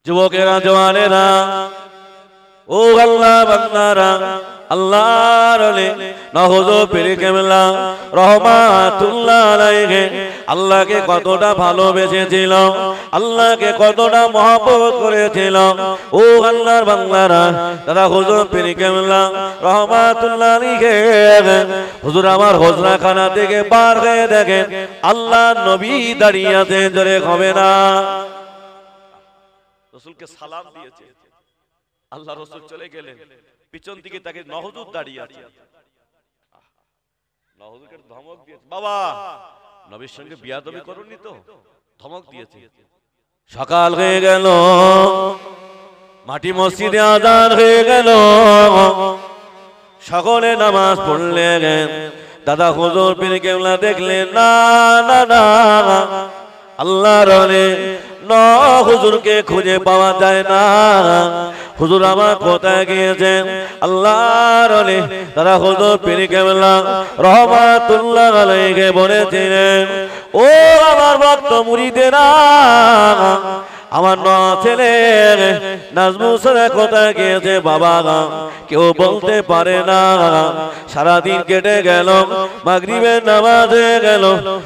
যুবকেরা জওয়ানেরা ও আল্লাহ বান্দারা আল্লাহর ওলি নওয়াজু পীর কেবলা রহমাতুল্লাহ আলাইহি আল্লাহকে কতটা ভালোবেসেছিল, আল্লাহকে কতটা মহব্বত করেছিল। ও আল্লাহর বান্দারা দাদা হুজুর পীর কেবলা রহমাতুল্লাহ আলাইহি হুজুর আমার হুজরাখানা থেকে বার হয়ে দেখেন আল্লাহর নবী দাঁড়িয়ে আছে, জোরে হবে না। রাসূলকে সালাম দিয়েছে, আল্লাহ রাসূল চলে গেলেন, পিছন দিকে তাকে নওয়াজুদ দাঁড়িয়ে আছে। নওয়াজুদকে ধমক দিয়েছে, বাবা নবীর সঙ্গে বিয়াদবি করুনি তো, ধমক দিয়েছে। সকাল হয়ে গেল, মাটি মসজিদে আযান হয়ে গেল, সকলে নামাজ পড়লেন। দাদা হুজুর পীর কেবলা দেখলেন না না না আল্লাহর ওলি হুজুরকে খুঁজে পাওয়া যায় না। হুজুর আমার কোথায় গিয়েছেন? আল্লাহর ওলি দাদা হুজুর পীর কেবলা রহমাতুল্লাহ আলাইহি বলেছিলেন, ও আমার ভক্ত মুরিদেরা, আমার ছেলে নাজমুল সারা কোথায় গিয়েছে বাবা? কেউ বলতে পারে না। সারাদিন কেটে গেল, মাগরিবের নামাজ হয়ে গেল,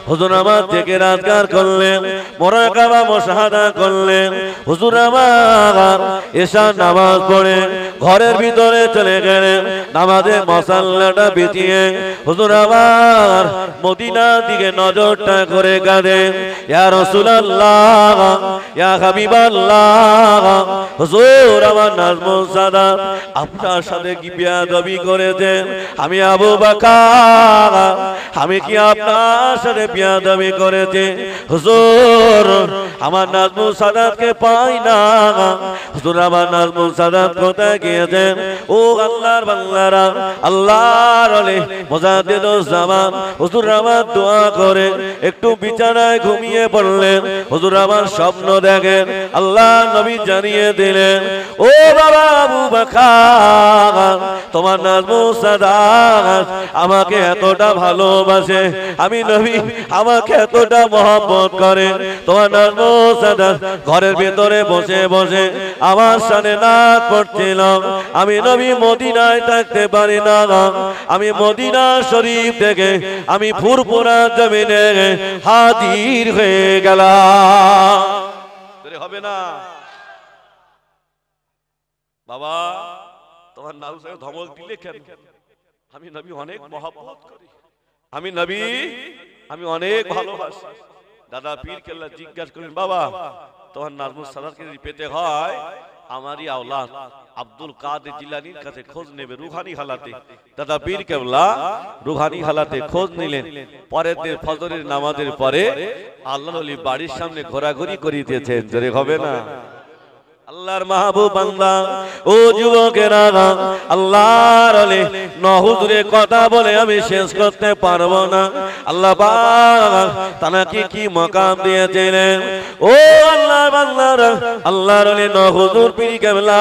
হুজুর আমার থেকে রাজগার করলেন, মুরাকাবা মুশাহাদা করলেন। হুজুর আমার এশার নামাজ পড়ে ঘরের ভিতরে চলে গেলেন, নামাজের মশাল্লাটা বিছিয়ে হুজুর আমার মদিনার দিকে নজরটা করে কাঁদেন, ইয়া রাসূলুল্লাহ ইয়া হাবিবাল্লাহ, হুজুর আমার নাজমুল সাদাত আপনার সাথে কি বিয়াদবি করেছেন? আমি আবু বকর, আমি কি আপনার সাথে বিয়াদবি করেছি? হুজুর আমার নাজমুল সাদাতকে পাই না। হুজুর আমার নাজমুল সাদাত কোথায় গিয়েছেন? ও আল্লাহর বান্দারা, আল্লাহর ওলি মুজাদ্দিদুজ জামান হুজুর আমার দোয়া করে একটু বিছানায় ঘুমিয়ে পড়লেন। হুজুর আমার স্বপ্ন দেখেন, আল্লাহ নবী জানিয়ে দিলেন, ও বাবা আবু বকর, তোমার নাজমুল সাদাত আমাকে এতটা ভালোবাসে, আমি নবী আমাকে এতটা মহব্বত করে। তোমার নাজমুল সাদাত ঘরের ভিতরে বসে বসে আমার সামনে নাচ পড়ছিল। আমি নবী মদিনায় থাকতে পারি না, আমি মদিনা শরীফ থেকে আমি ফুরফুরা জমিনে হাজির হয়ে গেলাম। হবে না বাবা, তোমার নাজমুল ধমক দিলে কেন? আমি নবী অনেক মহব্বত করি, আমি নবী আমি অনেক ভালোবাসি। দাদা পীর কেবলা জিজ্ঞাসা করেন, বাবা তোমার নাজমুল সাদাতকে যদি পেতে হয় আমারই আওলাদ আব্দুল কাদের জিলানীর কাছে খোঁজ নেবে রুহানি হালাতে। দাদা পীর কেবলা রুহানি হালাতে খোঁজ নিলেন। পরের দিন ফজরের নামাজের পরে আল্লাহর ওলি বাড়ির সামনে ঘোরাঘুরি করিতেছেন, জোরে হবে না। আল্লাহর মাহবুব বান্দা ও যুবকেরা, আল্লাহর ওলি হুজুরের কথা বলে আমি শেষ করতে পারবো না। আল্লাহ পাক তাকে কি মাকাম দিয়েছিলেন। ও আল্লাহর বান্দারা, আল্লাহর ওলি হুজুর পীর কেবলা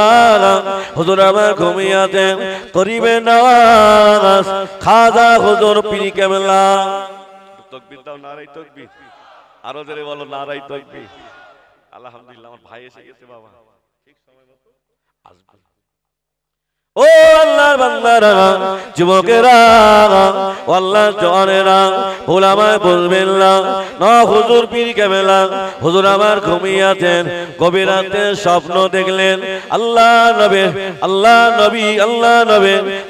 হুজুর আমার ঘুমিয়ে আছেন, করিবেন নওয়াজ খাজা হুজুর পীর কেবলা। তাকবীর দাও, নারায়ে তাকবীর, আরো জোরে বলো নারায়ে তাকবীর। আলহামদুলিল্লাহ আমার ভাই এসে গেছে বাবা, ঠিক সময় মতো আসবে। ও আল্লাহর বান্দারা, যুবকেরা, ও আল্লাহর জওয়ানেরা, ওলামায়ে বলবেন না হুজুর পীর কেবলা হুজুর আমার ঘুমিয়ে আছেন, গভীর রাতে স্বপ্ন দেখলেন। আল্লাহ নবী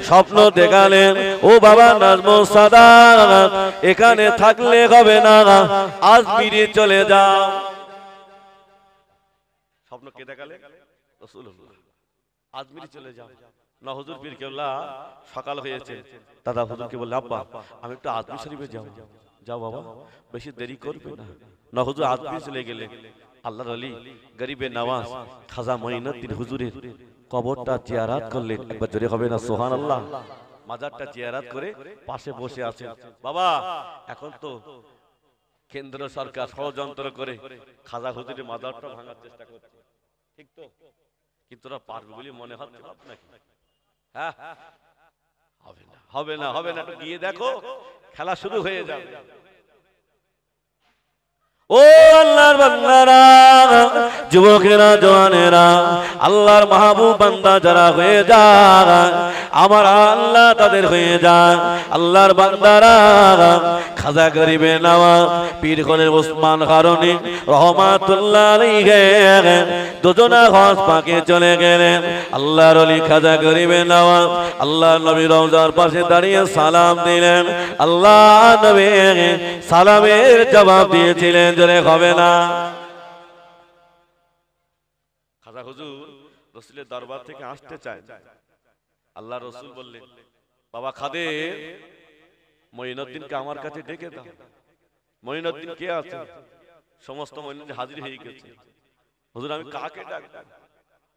স্বপ্ন দেখালেন, ও বাবা নাজমুল সাদাত এখানে থাকলে হবে না, আজমিরে চলে যাও। স্বপ্ন কে দেখালেন? রাসূলুল্লাহ। আজমিরে চলে যাও না। হুজুর পীর কেবলা সকাল হয়েছে, দাদা হুজুরকে বললেন, আব্বা আমি একটু আজমির শরীফে যাব। যাও বাবা, বেশি দেরি করবে না। না হুজুর আজমির চলে গেলেন। আল্লাহর ওলি গরিবে নওয়াজ খাজা মঈনুদ্দিন হুজুরের কবরটা জিয়ারত করলেন। একবার জোরে হবে না সুবহানাল্লাহ। মাজারটা জিয়ারত করে পাশে বসে আছেন। বাবা এখন তো কেন্দ্র সরকার ষড়যন্ত্র করে খাজা হুজুরের মাজারটা ভাঙার চেষ্টা করছে, ঠিক তো? কিন্তু ওরা পারবে বলে মনে হচ্ছে আপনাকে? হ্যাঁ, হবে না একটু গিয়ে দেখো, খেলা শুরু হয়ে যাবে। ও আল্লাহর বান্দারা, যুবকেরা, জওয়ানেরা, আল্লাহর মাহবুব বান্দা যারা হয়ে যায়, আমার আল্লাহ তাদের হয়ে যায়। আল্লাহর বান্দারা, খাজা গরিবে নওয়াজ পীর খলিল ওসমান কারণী রহমাতুল্লাহ আলাইহি দুজনা হজ পাকে চলে গেলেন। আল্লাহর ওলি খাজা গরিবে নওয়াজ আল্লাহর নবী রওজার পাশে দাঁড়িয়ে সালাম দিলেন। আল্লাহ নবী সালামের জবাব দিয়েছিলেন, জোরে হবে না। খাজা হুজুর রাসূলের দরবার থেকে আসতে চায়। আল্লাহ রাসূল বললেন, বাবা খাদের, মঈনুদ্দিনকে আমার কাছে ডেকে দাও। মঈনুদ্দিন কে আছে? সমস্ত মঈনুদ্দিন হাজির হয়ে গেছে। হুজুর আমি কাকে ডাকবো?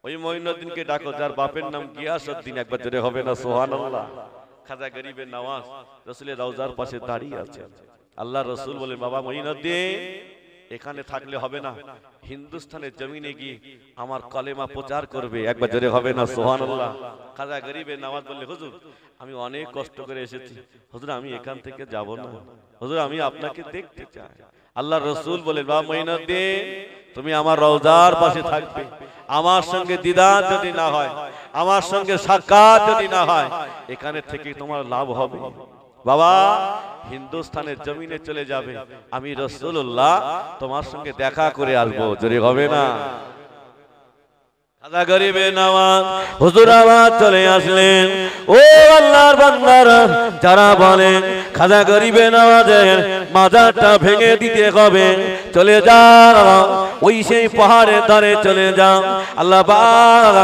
ওই মঈনুদ্দিনকে ডাকো যার বাপের নাম গিয়াসউদ্দিন। একবার জোরে হবে না সুবহানাল্লাহ। খাজা গরিবে নওয়াজ রাসূলের রওজার পাশে দাঁড়িয়ে আছে। আল্লাহ রাসূল বলেন, বাবা মঈনুদ্দিন এখানে থাকলে হবে না, হিন্দুস্তানের জমিনে গিয়ে আমার কালেমা প্রচার করবে। একবার জোরে হবে না সুবহানাল্লাহ। খাজা গরিবে নওয়াজ বললে, হুজুর আমি অনেক কষ্ট করে এসেছি, হুজুর আমি এখান থেকে যাব না, হুজুর আমি আপনাকে দেখতে চাই। আল্লাহ রাসূল বলেন, বাবা মঈনুদ্দিন তুমি আমার রওজার পাশে থাকবে। আমার সঙ্গে দিদার যদি না হয়, আমার সঙ্গে সাক্ষাৎ যদি না হয়, এখানে থেকে তোমার লাভ হবে। বাবা হিন্দুস্তানের জমিনে চলে যাবে, আমি রাসূলুল্লাহ তোমার সঙ্গে দেখা করে আসবো। জোরে হবে না। খাজা গরিবে নওয়াজ হুজুর আবার চলে আসলেন। ও আল্লাহর বান্দারা, যারা বলেন খাজা গরিবে নওয়াজের মাজারটা ভেঙে দিতে হবে, চলে যাও ওই সেই পাহাড়ের ধারে চলে যাও। আল্লাহ পাক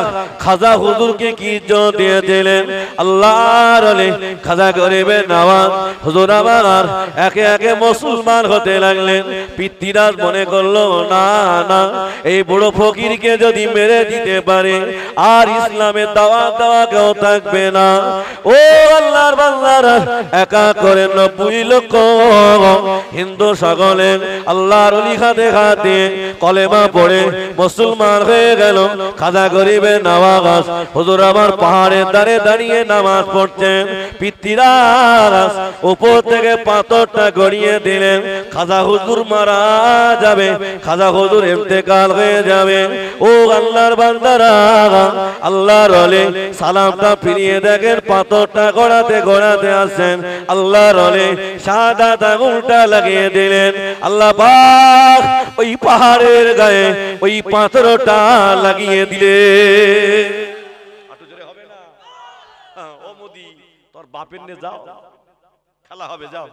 খাজা হুজুরকে কি ইজ্জত দিয়ে দিলেন। আল্লাহর ওলি খাজা গরিবে নওয়াজ হুজুর আবার একে একে মুসলমান হতে লাগলেন। পিতৃরাজ মনে করলো, না না, এই বুড়ো ফকিরকে যদি মেরে দিতে পারে আর ইসলামের দাওয়াত দেওয়া কেউ থাকবে না। ও আল্লাহর বান্দারা, একা করে 90 লক্ষ হিন্দু সকলে আল্লাহর ওলি খাতে খাতে কলেমা পড়ে মুসলমান হয়ে গেল। খাজা গরিবে নওয়াজ হুজুর আমার পাহাড়ের ধারে দাঁড়িয়ে নামাজ পড়ছেন। পিতৃরাজ উপর থেকে পাথরটা গড়িয়ে দিলেন। খাজা হুজুর মারা যাবে, খাজা হুজুর ইন্তেকাল হয়ে যাবে। ও আল্লাহর বান্দারা, আল্লাহর ওলি সালামটা ফিরিয়ে দেখেন পাথরটা গড়াতে গড়াতে আসেন। আল্লাহর ওলি শাহাদাত আঙুলটা লাগিয়ে দিলেন। আল্লাহ পাক ওই পাহাড়ের গায়ে ওই পাথরটা লাগিয়ে দিলেন। একটু জোরে হবে না? ও মোদি তোর বাপের নে যাও, খেলা হবে, যাও।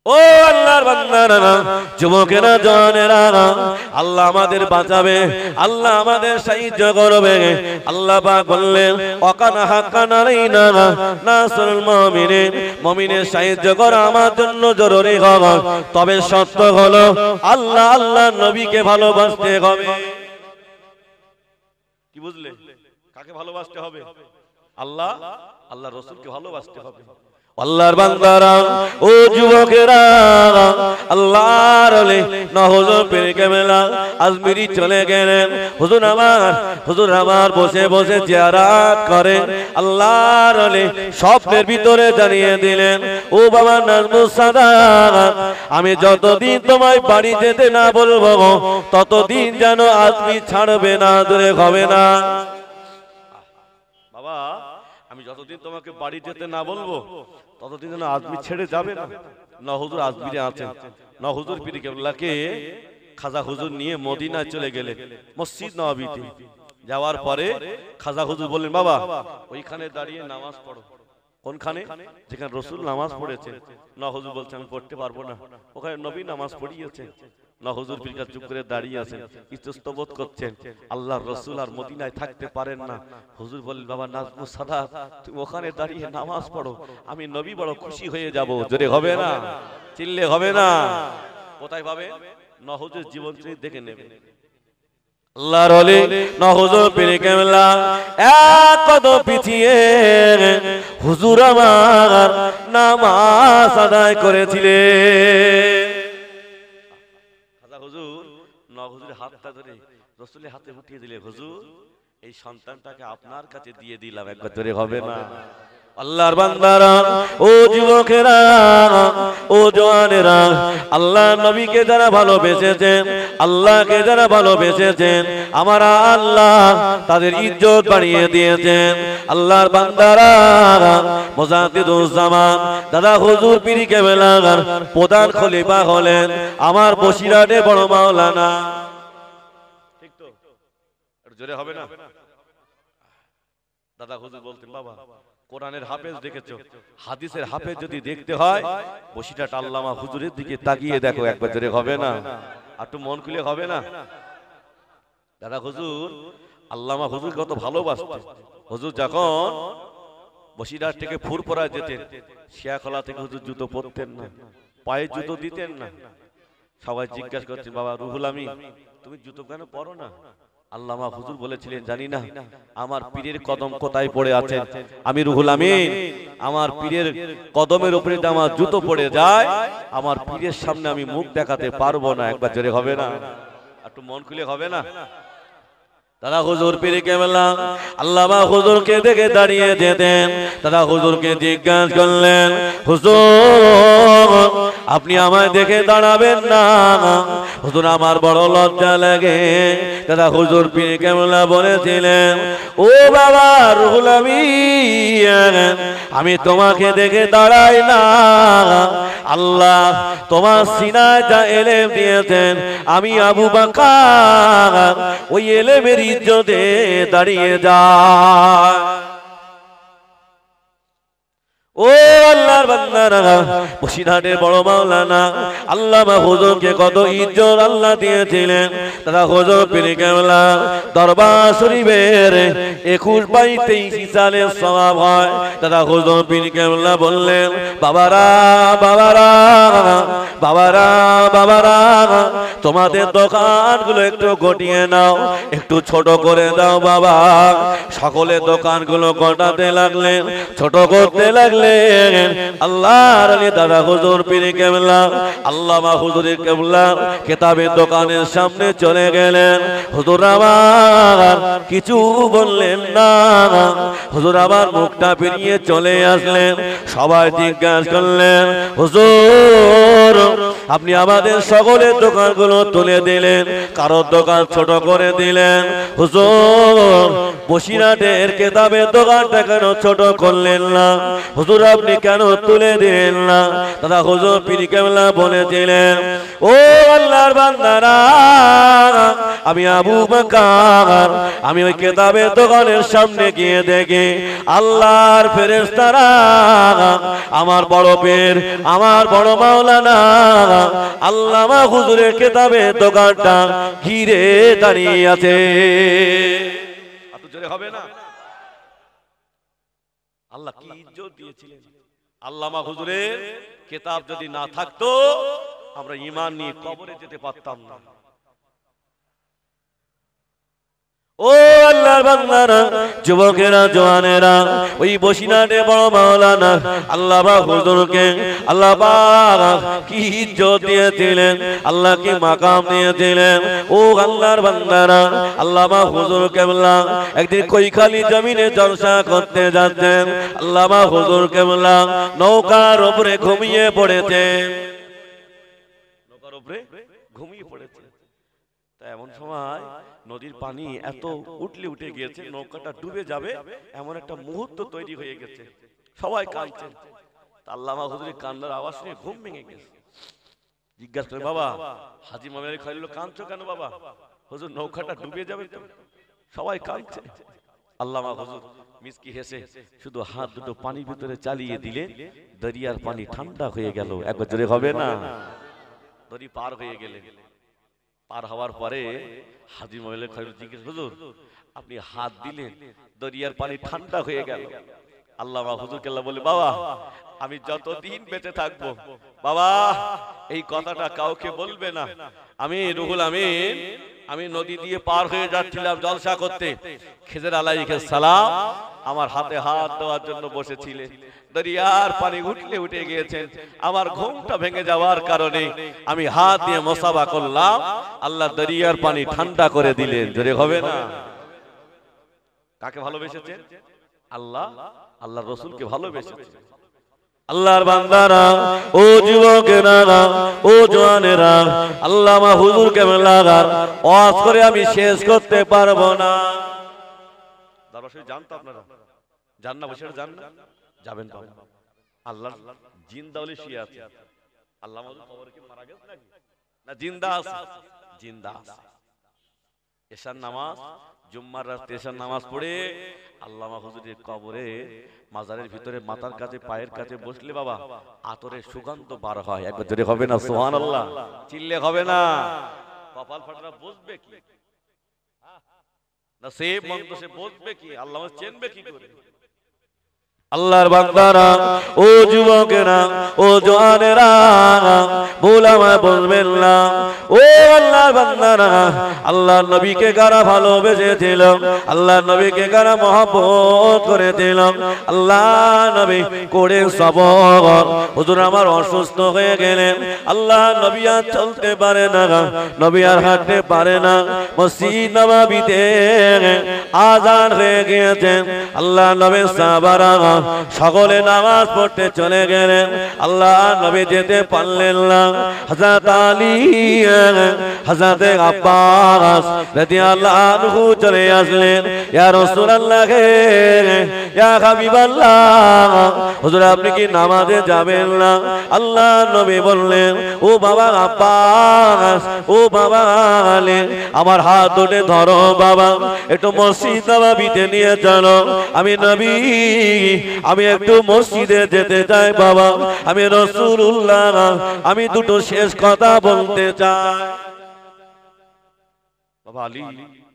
ও আল্লাহর বান্দারা, যুবকেরা, জওয়ানেরা, আল্লাহ আমাদের বাঁচাবে, আল্লাহ আমাদের সাহায্য করবে। আল্লাহ পাক বললেন, ওয়াকানা হাক্কান আলাইনা নাসরুল মুমিনিন, মুমিনের সাহায্য করা আমার জন্য জরুরি হবে। তবে শর্ত হলো আল্লাহ আল্লাহর নবীকে ভালোবাসতে হবে। কি বুঝলে? কাকে ভালোবাসতে হবে? আল্লাহ আল্লাহর রাসূলকে ভালোবাসতে হবে। আল্লাহর বান্দারা, ও যুবকেরা, আল্লাহর ওলি হুজুর পীর কেবলা আজমিরি চলে গেলেন। হুজুর আমার বসে বসে জিয়ারত করে। আল্লাহর ওলি স্বপ্নের ভিতরে জানিয়ে দিলেন, ও বাবা নাজমুস সাদাত, আমি যতদিন তোমায় বাড়ি যেতে না বলবো ততদিন যেন আজমির ছাড়বে না, দূরে হবে না। বাবা আমি যতদিন তোমাকে বাড়ি যেতে না বলবো ততদিন যেন আজমির ছেড়ে যাবে না। না হুজুর আজমিরে আছেন। না হুজুর পীর কেবলাকে খাজা হুজুর নিয়ে মদিনায় চলে গেলেন। মসজিদ নববীতে যাওয়ার পরে খাজা হুজুর বললেন, বাবা ওইখানে দাঁড়িয়ে নামাজ পড়ো। কোনখানে? যেখানে রাসূল নামাজ পড়েছে। না হুজুর বলছে, আমি পড়তে পারবো না, ওখানে নবী নামাজ পড়িয়েছে। না হুজুর পীর চুপ করে দাঁড়িয়ে আছেন, ইতস্তবোধ করছেন, আল্লাহর রাসূল আর মদিনায় থাকতে পারেন না। হুজুর বললেন, বাবা নাজমুস সাদাত, তুমি ওখানে দাঁড়িয়ে নামাজ পড়ো, আমি নবী বড় খুশি হয়ে যাব। জোরে হবে না? চিল্লে হবে না? কোথায় পাবে? না হুজুর জীবন চরিত্র দেখে নেবে। আল্লাহর ওলি না হুজুর পীর কেবলা এক কদম পিছিয়ে হুজুর আমার নামাজ আদায় করেছিলেন। হুজুর হাতটা ধরে রাসূলের হাতে উঠিয়ে দিলে, হুজুর এই সন্তানটাকে আপনার কাছে দিয়ে দিলাম। একবার ধরে হবে না? আল্লাহর বান্দারা, ও যুবকেরা, ও জওয়ানেরা, আল্লাহ নবীকে যারা ভালোবেসেছেন, আল্লাহকে যারা ভালোবেসেছেন, আমার আল্লাহ তাদের ইজ্জত বাড়িয়ে দিয়েছেন। আল্লাহর বান্দারা, মুজাদ্দিদুজ্জামান দাদা হুজুর পীর কেবলার প্রধান খলিফা হলেন আমার বসিরহাটে বড় মাওলানা। ঠিক তো? একটু জোরে হবে না? দাদা হুজুর বলতেন, বাবা কোরআনের হাফেজ দেখেছো, হাদিসের হাফেজ যদি দেখতে হয় বসিরহাট আল্লামা হুজুরের দিকে তাকিয়ে দেখো, একবার জোরে হবে না? একটু মন খুলে হবে না? দাদা হুজুর আল্লামা হুজুর কত ভালোবাসতেন। হুজুর যখন বসিরহাট থেকে ফুরপুরা যেতেন, শিয়াখলা থেকে হুজুর জুতো পরতেন না, পায়ে জুতো দিতেন না। সবাই জিজ্ঞাসা করছেন, বাবা রুহুল আমিন তুমি জুতো কেন পরো না? আল্লামা হুজুর বলেছিলেন, জানি না আমার পীরের কদম কোথায় পড়ে আছে, আমি রুহুল আমিন আমার পীরের কদমের উপরে যদি আমার জুতো পড়ে যায়, আমার পীরের সামনে আমি মুখ দেখাতে পারবো না। একবার জোরে হবে না? একটু মন খুলে হবে না? দাদা হুজুর পীর কেবলা আল্লামা হুজুরকে দেখে দাঁড়িয়ে যেতেন। দাদা হুজুরকে জিজ্ঞাসা করলেন, হুজুর আপনি আমায় দেখে দাঁড়াবেন না? হুজুর আমার বড় লজ্জা লাগে। দাদা হুজুর পীর কেবলা বলেছিলেন, ও বাবা রুহুল আমিন আমি তোমাকে দেখে দাঁড়াই না, আল্লাহ তোমার সিনায় যা এলেম দিয়েছেন আমি আবু বকর ওই এলেমের ইজ্জতে দাঁড়িয়ে যায়। ও আল্লাহর বান্দারা, বসিরহাটের বড় মাওলানা আল্লামা হুজুরকে কত ইজ্জত আল্লাহ দিয়েছিলেন। দাদা হুজুর পীর কেবলা দরবার শরীফের 21-22 সালের সওয়াব হয়। দাদা হুজুর পীর কেবলা বললেন, বাবারা বাবারা বাবারা বাবারা তোমাদের দোকানগুলো একটু গটিয়ে নাও, একটু ছোট করে দাও বাবা। সকলে দোকানগুলো গটাতে লাগলেন, ছোট করতে লাগলেন। আল্লাহর আলী দাদা হুজুর পীর কেবলা আল্লামা হুজুরের কেবলা কিতাবের দোকানের সামনে চলে গেলেন। হুজুর আবার কিছু বললেন না, হুজুর আবার মুখটা ফিরিয়ে চলে আসলেন। সবাই জিজ্ঞাসা করলেন, হুজুর আপনি আমাদের সকলের দোকানগুলো তুলে দিলেন, কারোর দোকান ছোট করে দিলেন, হুজুর বসিরহাটের কিতাবের দোকানটা কেন ছোট করলেন না? হুজুর আপনি কেন তুলে দিলেন না? দাদা হুজুর পীর কেবলা বলেছিলেন, ও আল্লাহর বান্দারা আমি আবু বকর আমি ওই কিতাবের দোকানের সামনে গিয়ে দেখি আল্লাহর ফেরেশতারা আমার বড় পীর আমার বড় মাওলানা আল্লামা হুজুরের কিতাবের দোকানটা ঘিরে দাঁড়িয়ে আছে। এত জোরে হবে না? আল্লাহ কি ইজ্জত দিয়েছিলেন। আল্লামা হুজুরের কিতাব যদি না থাকতো আমরা ঈমান নিয়ে কবরে যেতে পারতাম না। ও আল্লাহর বান্দারা, যুবকেরা জওয়ানেরা, ওই বসিরহাটে বড় মাওলানা আল্লামা হুজুরকে আল্লাহ পাক কি ইজ্জত দিয়েছিলেন, আল্লাহ কি মাকাম দিয়েছিলেন। ও আল্লাহর বান্দারা, আল্লামা হুজুর কেবলা একদিন কৈখালি জমিনে জলসা করতে যাচ্ছেন। আল্লামা হুজুর কেবলা নৌকার উপরে ঘুমিয়ে পড়েছেন, নৌকার উপরে ঘুমিয়ে পড়েছেন। তা এমন সময় নদীর পানি এত উঠে গিয়েছে, নৌকাটা ডুবে যাবে এমন একটা মুহূর্ত তৈরি হয়ে গেছে। সবাই কাঁদছেন। আল্লামা হুজুরের কান্নার আওয়াজ শুনে ঘুম ভেঙে গেছে। জিজ্ঞাসা করে, বাবা হাজী মোহাম্মদ আলী খলিল কাঁদছো কেন বাবা? হুজুর নৌকাটা ডুবে যাবে তো। সবাই কাঁদছে। আল্লামা হুজুর মিসকি হেসে শুধু হাত দুটো পানির ভিতরে চালিয়ে দিলে দরিয়ার পানি ঠান্ডা হয়ে গেল। একবার জোরে হবে না? দড়ি পার হয়ে গেলে, পার হওয়ার পরে হাজী মোহাম্মদ আলী খলিল জিজ্ঞেস, হুজুর আপনি হাত দিলেন দরিয়ার পানি ঠান্ডা হয়ে গেল। আল্লামা হুজুর কেল্লা বলে, বাবা আমি যতদিন বেঁচে থাকবো বাবা এই কথাটা কাউকে বলবে না। আমি রুহুল আমিন আমি নদী দিয়ে পার হয়ে যাচ্ছিলাম জলসা করতে, খেজর আলাইহিস সালাম আমার হাতে হাত দেওয়ার জন্য বসেছিলেন। দরিয়ার পানি উঠে গিয়েছেন, আমার ঘুমটা ভেঙে যাওয়ার কারণে আমি হাত দিয়ে মুসাফা করলাম, আল্লাহ দরিয়ার পানি ঠান্ডা করে দিলেন। জোরে হবে না? কাকে ভালোবেসেছেন? আল্লাহ আল্লাহর রাসূলকে ভালোবেসেছে। আল্লাহর বান্দারা, ও যুবকেরা, ও জওয়ানেরা, আল্লামা হুজুর কেবলার ওয়াজ করে আমি শেষ করতে পারবো না। দরবার শরীফ জানতো আপনারা? জান না? বসে জান না? যাবেন তো। আল্লাহ জিন্দা ওলি শুয়ে আছে। আল্লামা হুজুর কবরে কি মারা গেছে নাকি? না, জিন্দা আছে। জিন্দা আছে। এশার নামাজ, জুম্মার রাতে এশার নামাজ পড়ে আল্লামা হুজুরের কবরে মাজারের ভিতরে মাথার কাছে পায়ের কাছে বসলে বাবা আতরের সুগন্ধ বার হয়। একবার জোরে হবে না সুবহানাল্লাহ? চিল্লে হবে না? কপাল ফাটারা বসবে কি না? সে মন্দ সে বসবে কি? আল্লাহ চেনবে কি করে? আল্লাহর বান্দারা, ও যুবকেরা, ও জওয়ানেরা, ভুলামায় বলবেন না। ও আল্লাহর বান্দারা, আল্লাহর নবীকে কারা ভালোবেসেছিল, আল্লাহর নবীকে কারা মহব্বত করেছিল, আল্লাহ নবী করে সবর। হুজুর আমার অসুস্থ হয়ে গেলেন, আল্লাহ নবী আর চলতে পারে না, নবী আর হাঁটতে পারে না। মসজিদ নববীতে আযান হয়ে গিয়েছেন, আল্লাহ নবী সাহাবারা সকলে নামাজ পড়তে চলে গেলেন, আল্লাহ নবী যেতে পারলেন না। হযরত আলী, হযরত আব্বাস রাদিয়াল্লাহু আনহু চলে আসলেন, ইয়া রাসূলুল্লাহ, ইয়া হাবিবাল্লাহ, হুজুর আপনি কি নামাজে যাবেন না? আল্লাহ নবী বললেন, ও বাবা আব্বাস, ও বাবা আলী, আমার হাত ধরে ধরো বাবা, একটু মসজিদ নববীতে নিয়ে চলো। আমি নবী, আমি একটু মসজিদে যেতে চাই বাবা, আমি রাসূলুল্লাহ, আমি দুটো শেষ কথা বলতে চাই। বাবা আলী,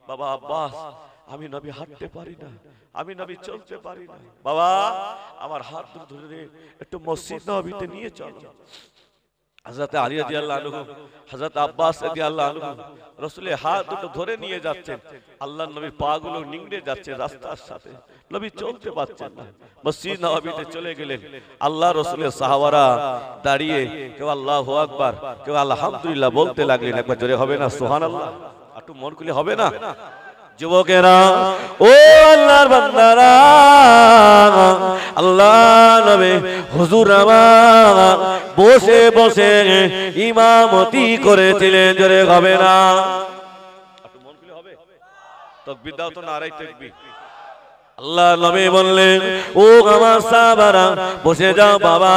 বাবা আব্বাস, আমি নবী হাঁটতে পারি না, আমি নবী চলতে পারি না, বাবা আমার হাত ধরে একটু মসজিদ নববীতে নিয়ে চলো। হযরত আলী রাদিয়াল্লাহু আনহু, হযরত আব্বাস রাদিয়াল্লাহু আনহু রাসূলের হাত দুটো ধরে নিয়ে যাচ্ছেন, আল্লাহর নবীর পা গুলো নিংড়ে যাচ্ছে রাস্তার সাথে, নবী চলতে পারছেন না। মসজিদ নববীতে চলে গেলেন, আল্লাহ রাসূলের সাহাবারা দাঁড়িয়ে কেউ আল্লাহু আকবার, কেউ আলহামদুলিল্লাহ বলতে লাগলেন। একবার জোরে হবে না সুবহানাল্লাহ? একটু মন খুলে হবে না? যুবকেরা, ও আল্লাহর বান্দারা, আল্লাহ নবী হুজুর আমার বসে বসে ইমামতি করেছিলেন। জোরে হবে না? একটু মন খুলে হবে? তাকবীর দাও তো, নারায়ে তাকবীর। আল্লাহ নবী বললেন, ও আমার সাহাবারা বসে যাও বাবা,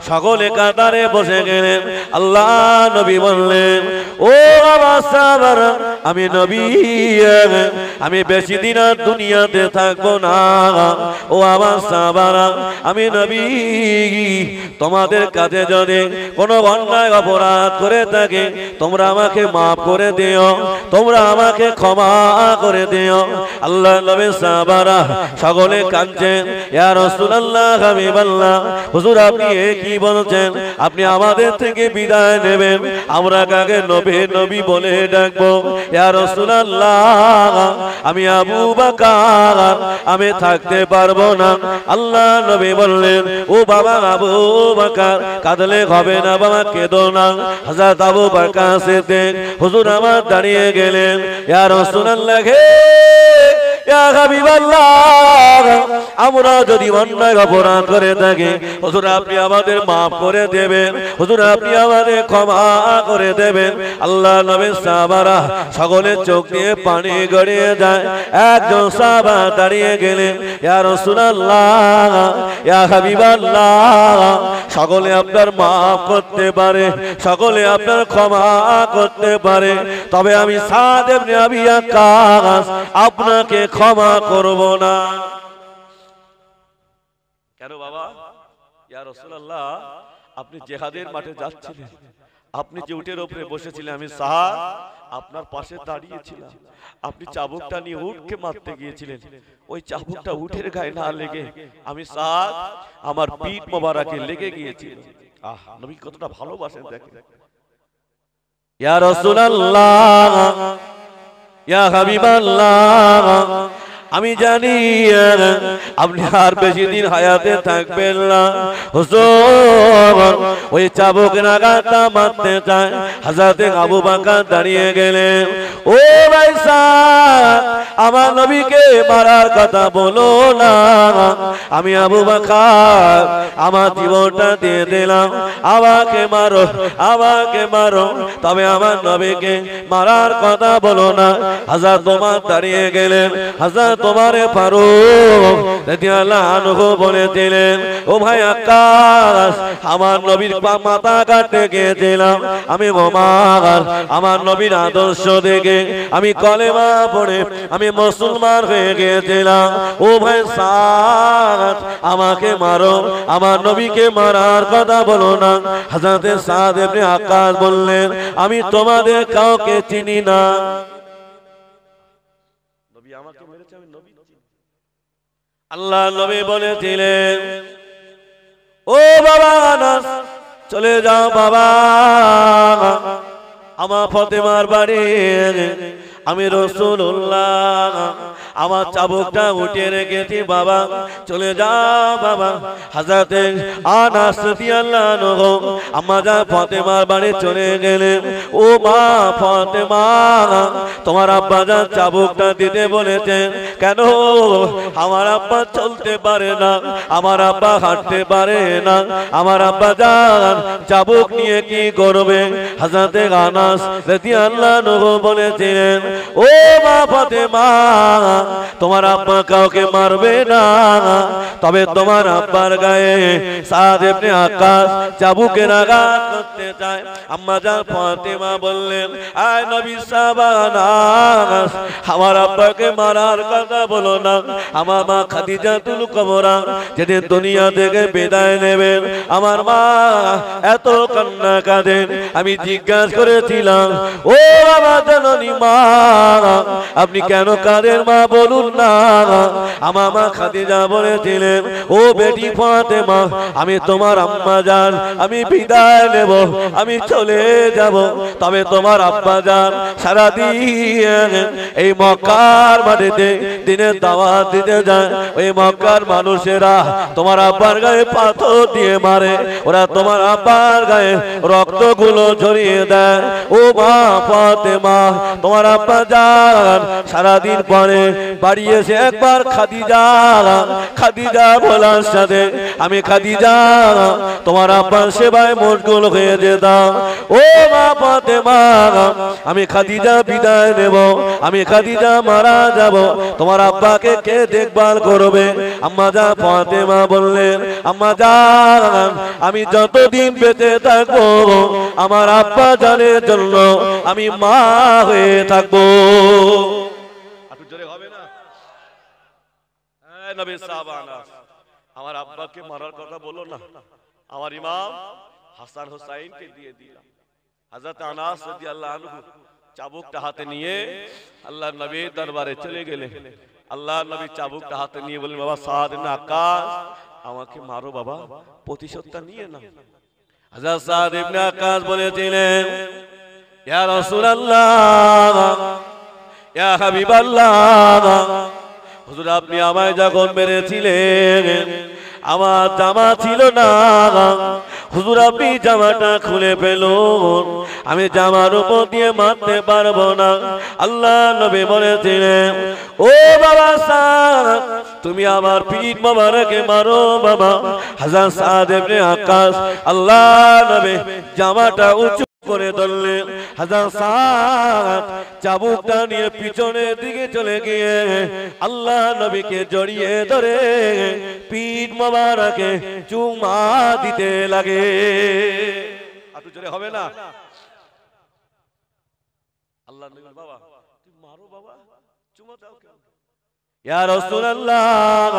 সকলে কাতারে বসে গেলেন। আল্লাহ নবী বললেন, ও আমার সাহাবারা, আমি নবী, আমি বেশি দিন আর দুনিয়াতে থাকবো না। ও আমার সাহাবারা, আমি নবী, তোমাদের কাছে যদি কোনো অন্যায় অপরাধ করে থাকে তোমরা আমাকে মাফ করে দিও, তোমরা আমাকে ক্ষমা করে দিও। আল্লাহ নবী সাহাবারা সকলে কাঁদছেন, ইয়া রাসূলুল্লাহ, হাবিবাল্লাহ, হুজুর আপনি কি বলছেন? আপনি আমাদের থেকে বিদায় নেবেন, আমরা কাকে নবী নবী বলে ডাকবো? ইয়া রাসূলুল্লাহ, আমি আবু বকর, আমি থাকতে পারবো না। আল্লাহ নবী বললেন, ও বাবা আবু বকর, কাঁদলে হবে না বাবা, কেঁদো না। হযরত আবু বকর সিদ্দিক হুজুর আমার দাঁড়িয়ে গেলেন, ইয়া রাসূলুল্লাহ, ইয়া হাবিবাল্লাহ, আমরা যদি অন্যায় অপরাধ করে থাকি হুজুর আপনি আমাদের মাফ করে দেবেন, হুজুর আপনি আমাদের ক্ষমা করে দেবেন। আল্লাহ নবীর সাহাবারা সকলে চোখ দিয়ে পানি গড়িয়ে যায়। একজন সাহাবা দাঁড়িয়ে গেলেন, ইয়া রাসূলুল্লাহ, ইয়া হাবিবাল্লাহ, সকলে আপনার মাফ করতে পারে, সকলে আপনার ক্ষমা করতে পারে, তবে আমি সাদ ইবনে আবি ওয়াক্কাস আপনাকে ক্ষমা করব না। কেন বাবা? ইয়া রাসূলুল্লাহ, আপনি জিহাদের মাঠে যাচ্ছিলেন, আপনি যে উটের উপরে বসেছিলেন, আমি সাহাব আপনার পাশে দাঁড়িয়েছিলাম, আপনি চাবুকটা নিয়ে উটকে মারতে গিয়েছিলেন, ওই চাবুকটা উটের গায়ে না লেগে আমি সাহাব আমার পিঠ মোবারকে লেগে গিয়েছিল। আহ, নবী কতটা ভালোবাসেন দেখেন। ইয়া রাসূলুল্লাহ, ইয়া হাবিবাল্লাহ, আমি জানি আপনি আর বেশি দিন হায়াতে থাকবেন না। হুজুর ওই চাবুকের আঘাতটা মারতে চায়, হযরতে আবু বকর দাঁড়িয়ে গেলেন। ও ভাই সাহেব, আমার নবীকে মারার কথা বলো না। আমি আবু বকর আমার জীবনটা দিয়ে দিলাম, আমাকে মারো, আমাকে মারো, তবে আমার নবীকে মারার কথা বলো না। হযরত ওমর দাঁড়িয়ে গেলেন। হযরত ওমর ফারুক রাদিয়াল্লাহু আনহু বলেছিলেন, ও ভাই আকাশ, আমার নবীর মাথা কাটতে গিয়েছিলাম আমি ওমর, আমার নবীর আদর্শ দেখে আমি কলেমা পড়ে আমি মুসলমান হয়ে গিয়েছিলাম। ও ভাই সাদ, আমাকে মারো, আমার নবীকে মারার কথা বলো না। হযরত সাদ ইবনে আকাশ বললেন, আমি তোমাদের কাউকে চিনি না। নবী আমাকে মেরেছে, আমি নবী চিনি। আল্লাহ নবী বলেছিলেন, ও বাবা আনাস, চলে যাও বাবা, আমার ফাতেমার বাড়ি আমি রাসূলুল্লাহ আমার চাবুকটা উঠিয়ে রেখেছি বাবা, চলে যাও বাবা। হযরতে আনাস রাদিয়াল্লাহু আনহু আম্মা জান ফাতেমার বাড়ি চলে গেলেন। ও মা ফাতেমা, তোমার আব্বা জান চাবুকটা দিতে বলেছেন কেন? আমার আব্বা চলতে পারে না, আমার আব্বা হাঁটতে পারে না, আমার আব্বা জান চাবুক নিয়ে কি করবে? হযরতে আনাস রাদিয়াল্লাহু আনহু বলেছিলেন, ও মা ফাতেমা, তোমার আব্বা কাউকে মারবে না, তবে তোমার আব্বার গায়ে সাদ ইবনে আকাশ চাবুকের আঘাত করতে চায়। আম্মা জান ফাতেমা বললেন, আয় নবী সাবানাস, আমার আব্বাকে মারার কথা বলো না। আমার মা খাদিজাতুল কুবরা যেদিন দুনিয়া থেকে বিদায় নেবেন, আমার মা এত কান্না কাঁদেন। আমি জিজ্ঞাসা করেছিলাম, ও বাবা জননী মা, আপনি কেন কাঁদেন মা, বলুন না। আমার মা খাদিজা বলেছিলেন, ও বেটি ফাতেমা, আমি তোমার আম্মা জান, আমি বিদায় নেব, আমি চলে যাব, তবে তোমার আব্বা জান সারাদিন এই মক্কার মাটিতে দিনের দাওয়াত দিতে যায়। ওই মক্কার মানুষেরা তোমার আব্বার গায়ে পাথর দিয়ে মারে, ওরা তোমার আব্বার গায়ে রক্তগুলো ঝরিয়ে দেয়। ও মা ফাতেমা, তোমার আব্বা জান সারাদিন পরে বাড়ি এসে একবার খাদিজা খাদিজা বলার সাথে আমি খাদিজা তোমার আব্বার সেবায় মশগুল হয়ে যেতাম। ও মা ফাতেমা, আমি খাদিজা বিদায় নেব, আমি খাদিজা মারা যাব, তোমার আব্বাকে কে দেখভাল করবে? আম্মা জান ফাতেমা বললেন, আম্মা জান, আমি যতদিন বেঁচে থাকবো আমার আব্বা জানের জন্য আমি মা হয়ে থাকবো। আমার আব্বাকে মারার কথা বলো না, আমার ইমাম হাসান হুসাইনকে দিয়ে দিলাম। হযরত আনাস রাদিয়াল্লাহু আনহু চাবুকটা হাতে নিয়ে আল্লাহর নবীর দরবারে চলে গেলেন। আল্লাহর নবী চাবুকটা হাতে নিয়ে বললেন, বাবা সাদ ইবনে আকাশ, আমাকে মারো বাবা, প্রতিশোধটা নিয়ে নাও। হযরত সাদ ইবনে আকাশ বলেছিলেন, ইয়া রাসূলুল্লাহ, ইয়া হাবিবাল্লাহ, হুজুর আপনি আমায় যখন মেরেছিলেন আমার জামা ছিল না, হুজুর আপনি জামাটা খুলে ফেলুন, আমি জামার উপর দিয়ে মারতে পারবো না। আল্লাহ নবী বলেছিলেন, ও বাবা সাদ, তুমি আমার পিঠ মোবারকে মারো বাবা। হযরত সাদ ইবনে আকাশ আল্লাহ নবী জামাটা উঁচু করে ধরলেন। হযরত সাদ চাবুকটা নিয়ে পিছনের দিকে চলে গিয়ে আল্লাহ নবীকে জড়িয়ে ধরে পিঠ মোবারকে চুমা দিতে লাগে। একটু জোরে হবে না? আল্লাহ নবী, বাবা তুমি মারো বাবা, চুমা দাও কেন? ইয়া রাসূলুল্লাহ,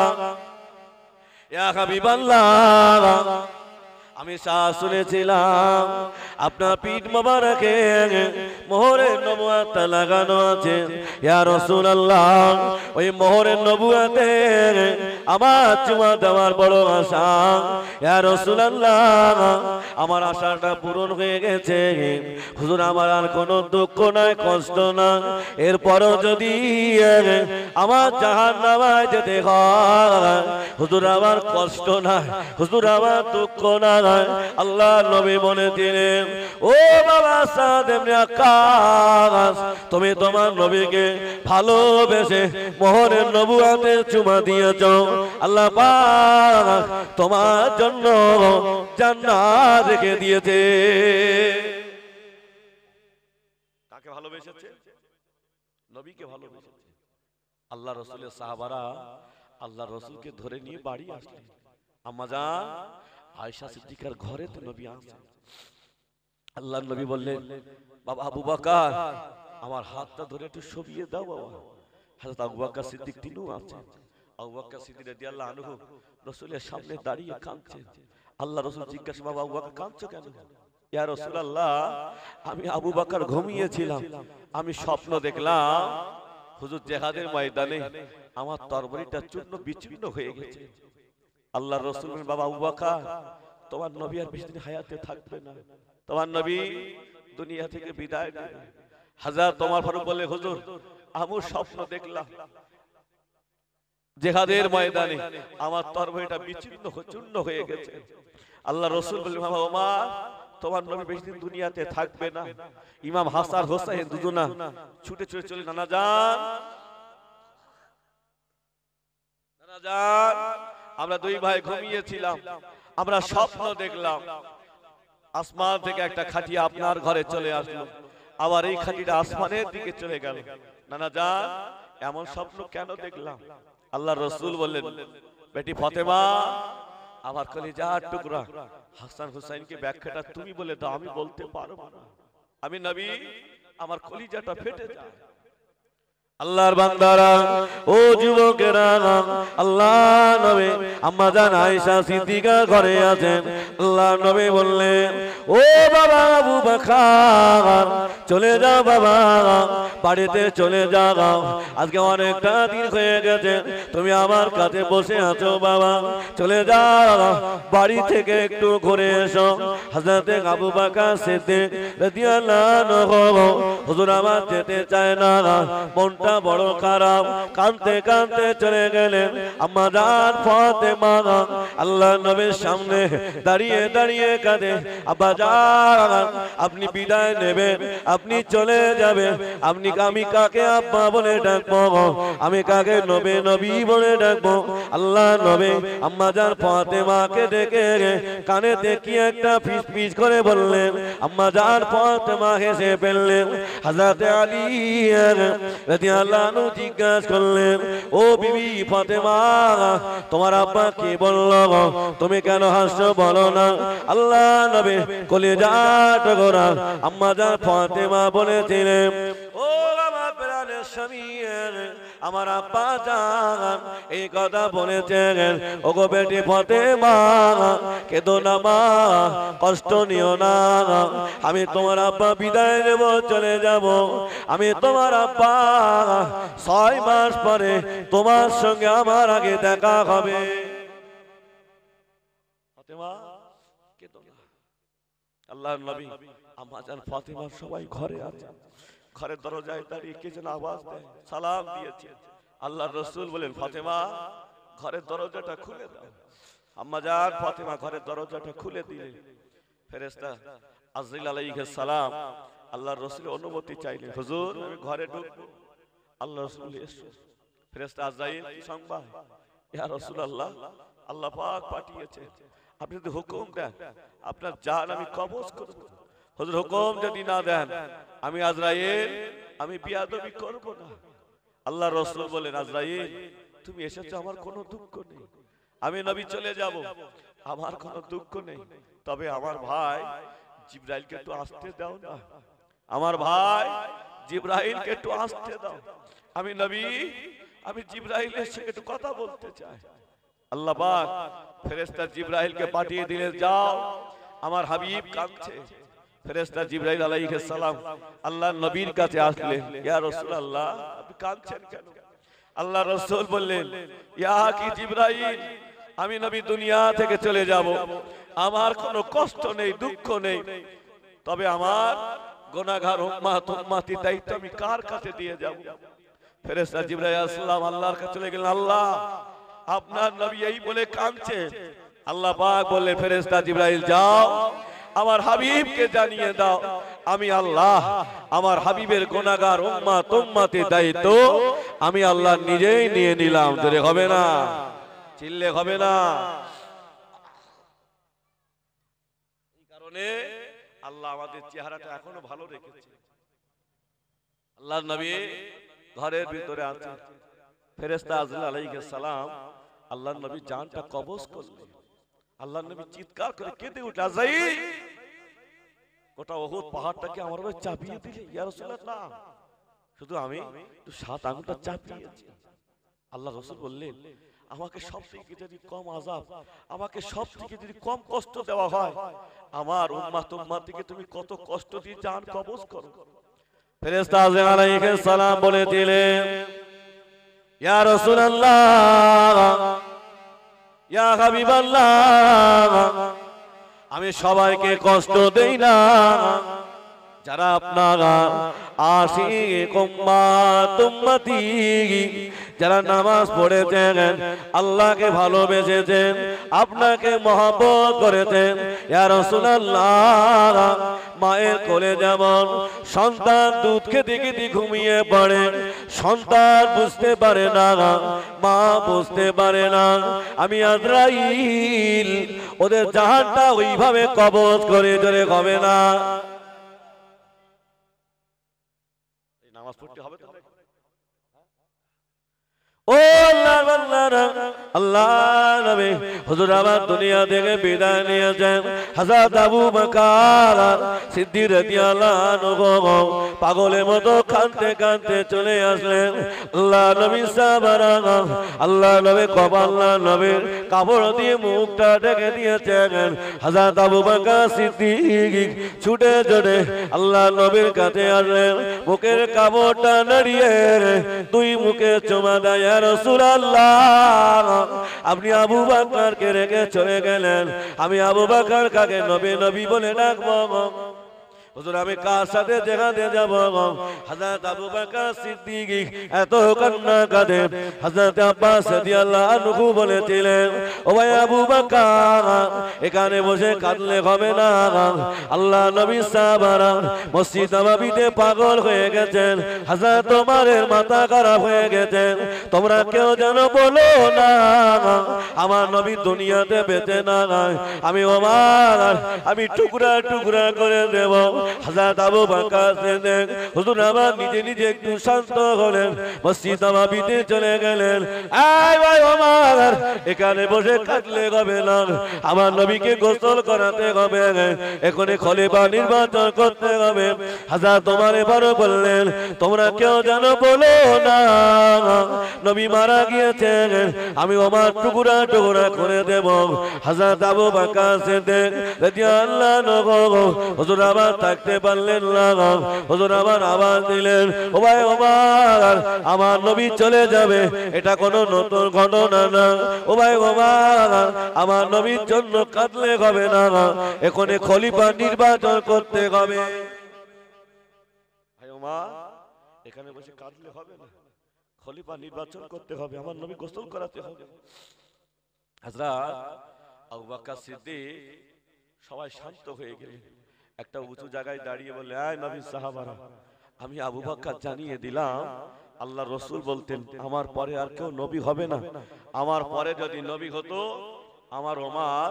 ইয়া হাবিবাল্লাহ, আমি শ্বাস শুনেছিলাম আপনার পিঠ মোবারকে মোহরের নবুয়ত লাগানো আছে ইয়া রাসূলুল্লাহ ওই মোহরের নবুয়তে আমার চুমা দেওয়ার বড় আশা ইয়া রাসূলুল্লাহ আমার আশাটা পূরণ হয়ে গেছে হুজুর আমার আর কোনো দুঃখ নাই কষ্ট না এরপরও যদি আমার জাহান্নামে যেতে হয় হুজুর আমার কষ্ট নাই হুজুর আমার দুঃখ নাই আল্লাহ নবী বলেছিলেন ও বাবা সাদ ইবনে আক্কাস তুমি তোমার নবীকে ভালোবেসে মোহরের নবুয়তের চুমা দিয়েছো আল্লাহ পাক তোমার জন্য জান্নাত রেখে দিয়েছে কাকে ভালোবেসেছে নবীকে ভালোবেসেছে আল্লাহ রাসূলের সাহাবারা আল্লাহ রাসূলকে ধরে নিয়ে বাড়ি আসলেন আম্মা জান আয়েশা সিদ্দিকার ঘরে তো নবী আসেন আল্লাহর নবী বললেন বাবা আবু বকর আমার হাতটা ধরে একটু সরিয়ে দাও বাবা হযরত আবু বকর সিদ্দিক তিনিও আছেন আবু বকর সিদ্দিক রাদিয়াল্লাহু আনহু রাসূলের সামনে দাঁড়িয়ে কাঁদছেন আল্লাহ রাসূল জিজ্ঞাসা বাবা আবু বকর কাঁদছো কেন ইয়া রাসূলুল্লাহ আমি আবু বকর ঘুমিয়েছিলাম আমি স্বপ্ন দেখলাম হুজুর জিহাদের ময়দানে আমার তরবারিটা চূর্ণ বিচূর্ণ হয়ে গেছে আল্লাহ রাসূল বলেন বাবা আবু বকর তোমার নবী আর বেশি দিন হায়াতে থাকবে না তোমার নবী দুনিয়া থেকে বিদায় নেবে হযরত ওমর ফারুক বলে হুজুর আমি স্বপ্ন দেখলাম জিহাদের ময়দানে আমার তরবারিটা বিচূর্ণ চূর্ণ হয়ে গেছে আল্লাহ রাসূল বলেন বাবা ওমর তোমার নবী বেশি দিন দুনিয়াতে থাকবে না ইমাম হাসান হোসেন দুজনা ছুটে ছুটে চলে নানা যান আমরা দুই ভাই ঘুমিয়েছিলাম আমরা স্বপ্ন দেখলাম আসমান থেকে একটা খাটিয়া আপনার ঘরে চলে আসলো আবার এই খাটিটা আসমানের দিকে চলে গেল নানা যান এমন স্বপ্ন কেন দেখলাম আল্লাহ রাসূল বললেন বেটি ফাতেমা আমার কলিজার টুকরা হাসান হুসাইনকে ব্যাখ্যাটা তুমি বলে দাও আমি বলতে পারবো না আমি নবী আমার কলিজাটা ফেটে যায় আল্লাহর বান্দারা ও যুবকেরা আল্লাহ নবী আম্মা জান আয়েশা সিদ্দিকা ঘরে আছেন আল্লাহ নবী বললেন ও বাবা আবু বকর চলে যাও বাবা বাড়িতে চলে যাও আজকে অনেকটা দিন হয়ে গেছে তুমি আমার কাছে বসে আছো বাবা চলে যাও বাড়ি থেকে একটু ঘুরে এসো হযরত আবু বকর সিদ্দিক রাদিয়াল্লাহু আনহু হুজুর আমার যেতে চায় না মনটা বড় খারাপ কাঁদতে কাঁদতে চলে গেলেন আম্মা জান ফাতেমা আল্লাহ নবীর সামনে দাঁড়িয়ে দাঁড়িয়ে কাঁদে আব্বা জান আপনি বিদায় নেবেন আপনি চলে যাবেন আপনি আমি কাকে আব্বা বলে ডাকবো আমি কাকে নবী নবী বলে ডাকবো আল্লাহ নবী আম্মা জান ফাতেমাকে ডেকে কানেতে কি একটা ফিস ফিস করে বললেন আম্মা জান ফাতেমা হেসে ফেললেন হযরত আলী রাদিয়াল্লাহু আনহু জিজ্ঞাসা করলেন ও বিবি ফাতেমা তোমার আব্বা কি বললো তুমি কেন হাসছো বলো না আল্লাহ নবী কলিজার টুকরা আম্মা জান ফাতেমা বলেছিলেন ও আমার প্রাণের স্বামী আমার আব্বা জান এই কথা বলেছেন ওগো বেটি ফাতেমা কেঁদো না মা কষ্ট নিও না আমি তোমার আব্বা বিদায় নেব চলে যাব আমি তোমার আব্বা 6 মাস পরে তোমার সঙ্গে আমার আগে দেখা হবে ফাতেমা কেঁদো না আল্লাহর নবী আম্মা জান ফাতেমা সবাই ঘরে আছে ঘরের দরজায় দাঁড়িয়ে কে যেন আওয়াজ দেয় সালাম দিয়েছে আল্লাহর রাসূল বলেন ফাতেমা ঘরের দরজাটা খুলে দাও আম্মা জান ফাতেমা ঘরের দরজাটা খুলে দিলেন ফেরেশতা আজরাইল আলাইহিস সালাম আল্লাহর রাসূলের অনুমতি চাইলেন হুজুর আমি ঘরে ঢুকবো আল্লাহর রাসূল এসে ফেরেশতা আজরাইল সংবাদ ইয়া রাসূলুল্লাহ আল্লাহ পাক পাঠিয়েছে আপনি যদি হুকুম দেন আপনার জান আমি কবজ করব হুজুর হুকুম যদি না দেন আমি আজরাইল আমি বিয়াদবি করব না আল্লাহর রাসূল বলেন আজরাইল তুমি এসেছো আমার কোনো দুঃখ নেই আমি নবী চলে যাব আমার কোনো দুঃখ নেই তবে আমার ভাই জিবরাইলকে একটু আসতে দাও না আমার ভাই জিবরাইলকে একটু আসতে দাও আমি নবী আমি জিবরাইলের সাথে একটু কথা বলতে চাই আল্লাহ পাক ফেরেশতা জিবরাইলকে পাঠিয়ে দিলেন, যাও আমার হাবিব কাঁদছে। ফেরেশতা জিবরাইল আলাইহিস সালাম আল্লাহর নবীর কাছে আসলেন, ইয়া রাসূলুল্লাহ আপনি কাঁদছেন কেন? আল্লাহ রাসূল বললেন, ইয়া কি জিবরাইল, আমি নবী দুনিয়া থেকে চলে যাব, আমার কোনো কষ্ট নেই, দুঃখ নেই, তবে আমার গুনাহগার উম্মতি দায়িত্ব আমি কার কাছে দিয়ে যাব? ফেরেশতা জিবরাইল আলাইহিস সালাম আল্লাহর কাছে চলে গেলেন, আল্লাহ আপনার নবী এই বলে কাঁদছে। আল্লাহ পাক বললেন, ফেরেশতা জিবরাইল যাও আমার হাবিবকে জানিয়ে দাও, আমি আল্লাহ আমার হাবিবের গুনাহগার উম্মতি দায়িত্ব আমি আল্লাহ নিজেই নিয়ে নিলাম। জোরে হবে না, চিল্লে হবে না। এই কারণে আল্লাহ আমাদের চেহারাটা এখনো ভালো রেখেছে। আল্লাহর নবী ঘরের ভিতরে আছে, ফেরেশতা আজরাইল আলাইহিস সালাম আল্লাহর নবী জানটা কবজ করলেন। আল্লাহর নবী চিৎকার করে কেঁদে উঠে, আজরাইল গোটা উহুদ পাহাড়টাকে আমার উপর চাপিয়ে দিলে, ইয়া রাসূলুল্লাহ শুধু আমি তো 7 আঙ্গুলটা চাপিয়েছি। আল্লাহ রাসূল বললেন, আমাকে সবথেকে যদি কম আযাব, আমাকে সবথেকে যদি কম কষ্ট দেওয়া হয়, আমার উম্মতকে তুমি কত কষ্ট দিয়ে জান কবজ করো। ফেরেশতা আজরাইল আলাইহিস সালাম বলেছিলেন, ইয়া রাসূলুল্লাহ ইয়া হাবিবাল্লাহ, আমি সবাইকে কষ্ট দেই না, যারা আপনারা আশিক উম্মতি যারা নামাজ পড়েছেন, আল্লাহকে ভালোবেসেছেন, আপনাকে মহব্বত করেছেন, ইয়া রাসূলুল্লাহ মায়ের কোলে যেমন সন্তান দুধ খেতে খেতে ঘুমিয়ে পড়ে, সন্তান বুঝতে পারে না, মা বুঝতে পারে না, আমি আজরাইল ওদের জাহানটা ওইভাবে কবজ করে ধরে হবে না। নামাজ পড়তে হবে তো, ও আল্লাহ নবী হুজুর আমার দুনিয়া থেকে বিদায় নিয়েছেন। হযরত আবু বকর সিদ্দিক রাদিয়াল্লাহু আনহু পাগলের মতো কাঁদতে কাঁদতে চলে আসলেন। আল্লাহ নবী সাহাবারা আল্লাহ নবী আল্লাহ নবীর কাপড় দিয়ে মুখটা ঢেকে দিয়েছেন। হযরত আবু বকর সিদ্দিক ছুটে ছুটে আল্লাহ নবীর কাছে আসলেন, মুখের কাপড়টা নাড়িয়ে দুই মুখে চুমা দেয়, ইয়া রাসূলুল্লাহ আপনি আবু বকরকে রেখে চলে গেলেন, আমি আবু বকর কাকে নবী নবী বলে ডাকবো? হুজুর আমি কার সাথে যেখানে যাব? হযরত আবু বকর সিদ্দিক এত কান্না কাঁদে, হযরত আব্বাস রাদিয়াল্লাহু আনহু বলেছিলেন, ও ভাই আবু বকর এখানে বসে কাঁদলে হবে না, আল্লাহ নবী সাহাবারা মসজিদ নববীতে পাগল হয়ে গেছেন, হযরত ওমরের মাথা খারাপ হয়ে গেছেন, তোমরা কেউ যেন বলো না আমার নবী দুনিয়াতে বেঁচে না, আমি ওমর আমি টুকরা টুকরা করে দেব। হযরত আবু বকর সিদ্দিক হুজুর আবার নিজে নিজে একটু শান্ত হলেন, মসজিদ নববীতে চলে গেলেন। এই ভাই ওমর এখানে বসে কাঁদলে হবে না, আমার নবীকে গোসল করাতে হবে, এখনই খলিফা নির্বাচন করতে হবে। হযরত ওমর এবারও বললেন, তোমরা কেউ যেন বলো না নবী মারা গিয়েছেন, আমি ওমর টুকরা টুকরা করে দেব। হযরত আবু বকর সিদ্দিক রাদিয়াল্লাহু আনহু হুজুর আবার থাকতে পারলেন না, হুজুর আবার আওয়াজ দিলেন, ও ভাই ওমর আমার নবী চলে যাবে এটা কোনো নতুন ঘটনা না, ও ভাই ওমর আমার নবীর জন্য কাঁদলে হবে না, এখনই খলিফা নির্বাচন করতে হবে। ভাই ওমর এখানে বসে কাঁদলে হবে না, খলিফা নির্বাচন করতে হবে, আমার নবী গোসল করাতে হবে। হযরত আবু বকর সিদ্দিক সবাই শান্ত হয়ে গেলেন, একটা উঁচু জায়গায় দাঁড়িয়ে বললেন, এই নবীর সাহাবারা আমি আবু বকর জানিয়ে দিলাম, আল্লাহ রাসূল বলতেন আমার পরে আর কেউ নবী হবে না, আমার পরে যদি নবী হতো আমার ওমর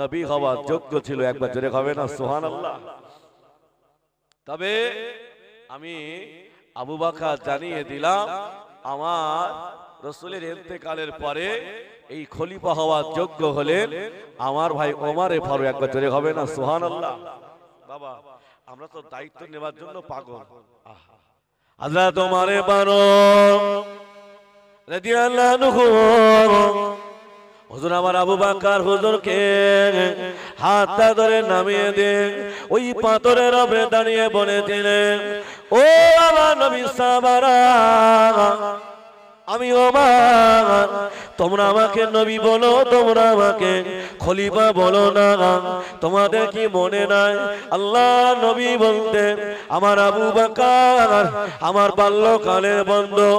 নবী হওয়ার যোগ্য ছিল। একবার জোরে হবে না সুবহানাল্লাহ? তবে আমি আবু বকর জানিয়ে দিলাম আমার রাসূলের ইন্তেকালের পরে এই খলিফা হওয়ার যোগ্য হলেন আমার ভাই ওমরে ফারুক। একবার জোরে হবে না সুবহানাল্লাহ? বাবা আমরা তো দায়িত্ব নেওয়ার জন্য পাগল। হযরত ওমরে ফারুক রাদিয়াল্লাহু আনহু হুজুর আমার আবু বকর হুজুরকে হাতটা ধরে নামিয়ে দিয়ে ওই পাথরের উপরে দাঁড়িয়ে বলেছিলেন, ও আমার নবী সাহাবারা, আমি ওমর, তোমরা আমাকে নবী বলো, তোমরা আমাকে খলিফা বলো না। তোমাদের কি মনে নাই আল্লাহ নবী বলতে আমার আবু বকর আমার বাল্যকালের বন্ধু,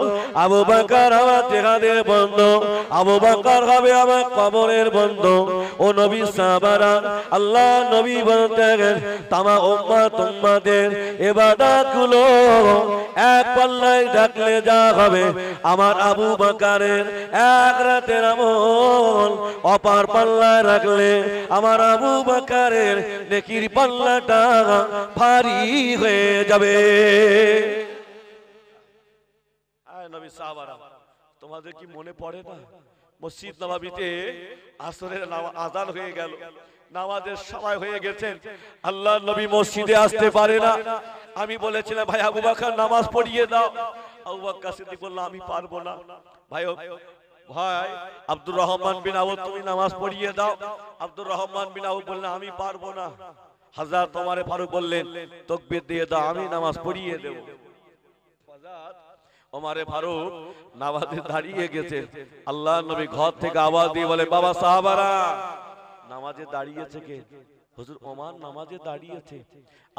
আবু বকর আমার জিহাদের বন্ধু, আবু বকর হবে আমার কবরের বন্ধু। ও নবী সাহাবারা, আল্লাহ নবী বলতেন তামা উম্মত উম্মতের ইবাদত গুলো এক পাল্লায় রাখলে যা হবে আমার আবু বকরের এক রাতের আমল অপার পাল্লায় রাখলে আমার আবু বকরের নেকির পাল্লাটা ভারী হয়ে যাবে। আয় নবী সাহাবারা, তোমাদের কি মনে পড়ে না মসজিদ নববীতে আসরের আযান হয়ে গেল, নামাজের সময় হয়ে গেছে, আল্লাহর নবী মসজিদে আসতে পারে না। আমি বলেছিলাম ভাই আবু বকর নামাজ পড়িয়ে দাও। আবু বকর সিদ্দিক বলল আমি পারবো না। ভাই ভাই আব্দুর রহমান বিন আউফ তুমি নামাজ পড়িয়ে দাও। আব্দুর রহমান বিন আউফ বললেন আমি পারবো না। হযরত ওমর ফারুক বললেন তাকবীর দিয়ে দাও, আমি নামাজ পড়িয়ে দেব। হযরত ওমর ফারুক নামাজে দাঁড়িয়ে গেছে, আল্লাহর নবী ঘর থেকে আওয়াজ দিয়ে বলে বাবা সাহাবারা নামাজে দাঁড়িয়েছে কে? হুজুর ওমর নামাজে দাঁড়িয়েছে।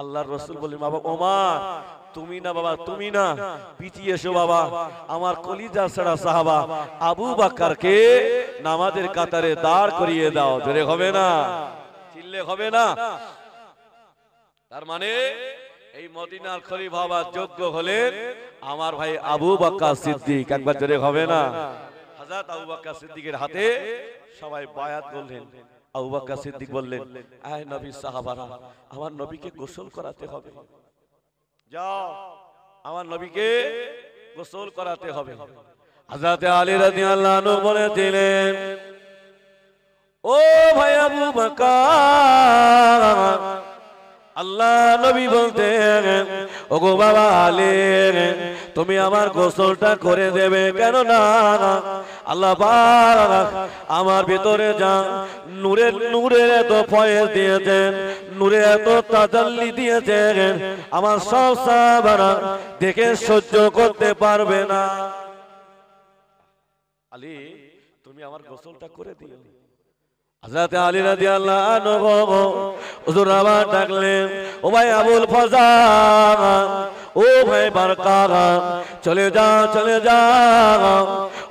আল্লাহর রাসূল বলেন বাবা ওমর তুমি না, বাবা তুমি না, পিছিয়ে এসো বাবা, আমার কলিজা ছাড়া সাহাবা আবু বকরকে নামাজের কাতারে দাঁড় করিয়ে দাও। জোরে হবে না, চিল্লে হবে না। তার মানে এই মদিনার খলিফা হবার যোগ্য হলেন আমার ভাই আবু বকর সিদ্দিক। একবার জোরে হবে না। হযরত আবু বকর সিদ্দিকের হাতে সবাই বায়াত করলেন। আবু বকর সিদ্দিক বললেন আয় নবী সাহাবারা, আমার নবীকে গোসল করাতে হবে, যাও আমার নবীকে গোসল করাতে হবে। হযরত আলী রাদিয়াল্লাহু আনহু বলেছিলেন ও ভাই আবু বকর, আল্লাহ নবী বলতেন ওগো বাবা আলী তুমি আমার গোসলটা করে দেবে, কেন না আল্লাহ পাক আমার ভিতরে যা নূরের এত ফয়েজ দিয়েছেন, নূরে এত তাজাল্লি দিয়েছেন, আমার সব সাহাবারা দেখে সহ্য করতে পারবে না। আলী তুমি আমার গোসলটা করে দিও। হযরত আলী রাদিয়াল্লাহু আনহু হুজুর আবার ডাকলেন ও ভাই আবুল ফজল, ও ভাই বারকা, চলে যাও চলে যাও,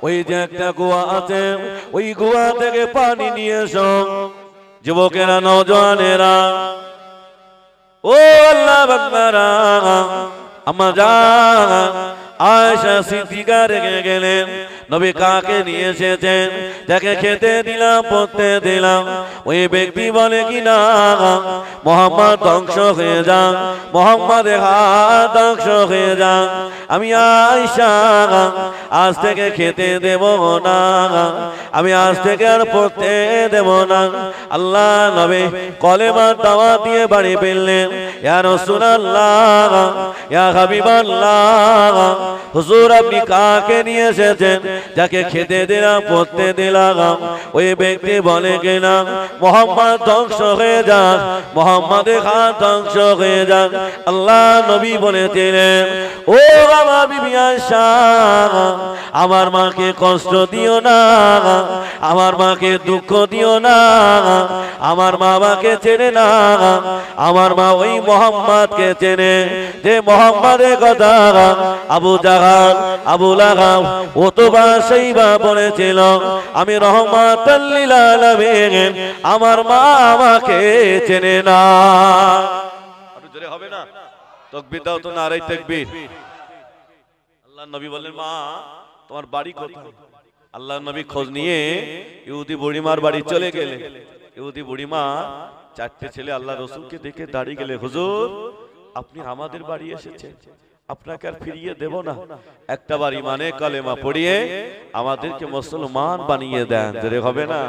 ওই যে একটা কুয়া আছে ওই কুয়া থেকে পানি নিয়ে এসো। যুবকেরা নওজওয়ানেরা ও আল্লাহ বান্দারা, আম্মা জান আয়েশা সিদ্দিকা রেগে গেলেন নবী কাকে নিয়ে এসেছেন, যাকে খেতে দিলাম পড়তে দিলাম ওই ব্যক্তি বলে কিনা মুহাম্মদ ধ্বংস হয়ে যান, মুহাম্মাদের হাত ধ্বংস হয়ে যান, আমি আয়েশা আজ থেকে খেতে দেব না, আমি আজ থেকে আর পড়তে দেব না। আল্লাহ নবী কলেমার দাওয়াত দিয়ে বাড়ি ফেললেন। ইয়া রাসূলুল্লাহ ইয়া হাবিবাল্লাহ, হুজুর আপনি কাকে নিয়ে এসেছেন, যাকে খেতে দিলাম পড়তে দিলাম ওই ব্যক্তি বলে কিনা মুহাম্মদ ধ্বংস হয়ে যান, মুহাম্মাদের হাত ধ্বংস হয়ে যান। আল্লাহ নবী বলেছিলেন ও বাবা বিবি আয়েশা, আমার মাকে কষ্ট দিও না, আমার মাকে দুঃখ দিও না, আমার মা বাবাকে চেনে না, আমার মা ওই মুহাম্মদকে চেনে যে মুহাম্মাদের কথা আবু জাহাল আবু লাহাব ওতবা সাইবা বলেছিল আমি রহমাতুল লিল আলামিন, আমার মা আমাকে চেনে না। আরো জোরে হবে না? তাকবীর দাও তো, নারে তাকবীর। আল্লাহর নবী বললেন মা তোমার বাড়ি কোথায়? আল্লাহর নবী খোঁজ নিয়ে ইহুদি বুড়িমার বাড়ি চলে গেলেন। ইহুদি বুড়িমা চারটে ছেলে আল্লাহ রাসূলকে দেখে দাঁড়িয়ে গেলে হুজুর আপনি আমাদের বাড়ি এসেছেন, আপনাকে আর ফিরিয়ে দেব না, একটা বার ঈমানে কালেমা পড়িয়ে আমাদেরকে মুসলমান বানিয়ে দেন। জোরে হবে না?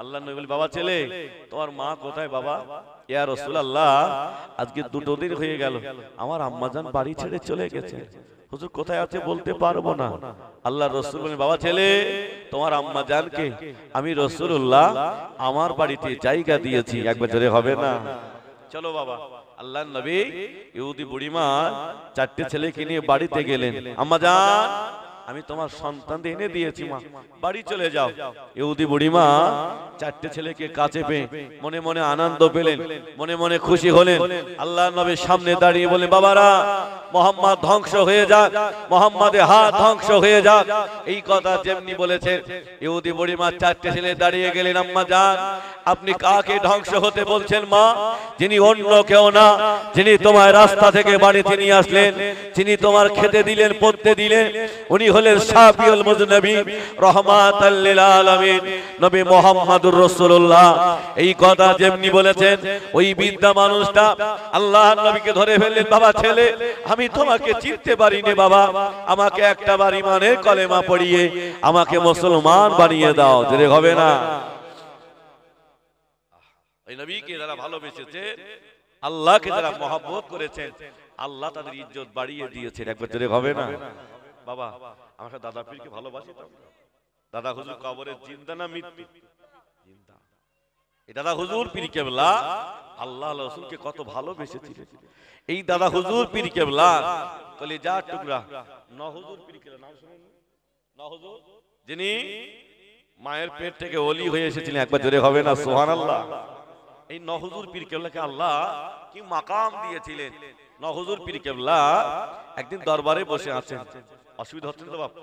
আল্লাহ নবী বলে, বাবা ছেলে তোমার মা কোথায় বাবা? ইয়া রাসূলুল্লাহ, আজকে 2 দিন হয়ে গেল আমার আম্মাজান বাড়ি ছেড়ে চলে গেছে, হুজুর কোথায় আছে বলতে পারবো না। আল্লাহ রাসূল বলেন, বাবা ছেলে তোমার আম্মাজানকে আমি রাসূলুল্লাহ আমার বাড়িতে জায়গা দিয়েছি, একবার জোরে হবে না? চলো বাবা। আল্লাহর নবী ইহুদি বুড়িমা 4টে ছেলেকে নিয়ে বাড়িতে গেলেন। আম্মাজান আমি তোমার সন্তানদের এনে দিয়েছি মা, বাড়ি চলে যাও। ইহুদি বুড়িমা 4টে ছেলেকে কাছে পেয়ে মনে মনে আনন্দ পেলেন, মনে মনে খুশি হলেন। আল্লাহর নবীর সামনে দাঁড়িয়ে বলেন, বাবারা মুহাম্মদ ধ্বংস হয়ে যাক, মুহাম্মাদের হাত ধ্বংস হয়ে যাক, এই কথা যেমনি বলেছেন ইহুদি বুড়িমা 4টে ছেলে দাঁড়িয়ে গেলেন। আম্মাজান আপনি কাকে ধ্বংস হতে বলছেন মা? যিনি অন্য কেউ না, যিনি তোমার রাস্তা থেকে বাড়িতে নিয়ে আসলেন, যিনি তোমার খেতে দিলেন পড়তে দিলেন, উনি হলেন শাফিউল মুযনিবিন রাহমাতাল লিল আলামিন নবী মুহাম্মদুর রাসূলুল্লাহ। এই কথা যেমনি বলেছেন ওই বৃদ্ধা মানুষটা আল্লাহর নবীকে ধরে ফেললেন, বাবা ছেলে আমি তোমাকে চিনতে পারিনি বাবা, আমাকে একটাবার ঈমানের কলেমা পড়িয়ে আমাকে মুসলমান বানিয়ে দাও। জোরে হবে না? এই নবীকে যারা ভালোবেসেছে, আল্লাহকে যারা মহব্বত করেছেন, আল্লাহ তাদের ইজ্জত বাড়িয়ে দিয়েছেন। একবার জোরে হবে না? বাবা আমার দাদা পীরকে ভালোবাসি তো। দাদা হুজুর কবরে জিন্দা না মৃত্যু? জিন্দা। এই দাদা হুজুর পীর কেবলা আল্লাহ রাসূলকে কত ভালোবেসেছিলেন। এই দাদা হুজুর পীর কেবলা কলিজার টুকরা নহুজুর পীর কেবলা, নাম শুনেন? নহুজুর যিনি মায়ের পেট থেকে ওলি হয়ে এসেছিলেন। একবার জোরে হবে না? সুবহানাল্লাহ। এই নহুজুর পীর কেবলাকে আল্লাহ কি মাকাম দিয়েছিলেন। নহুজুর পীর কেবলা একদিন দরবারে বসে আছেন, অসুবিধা হচ্ছে তো বাপ?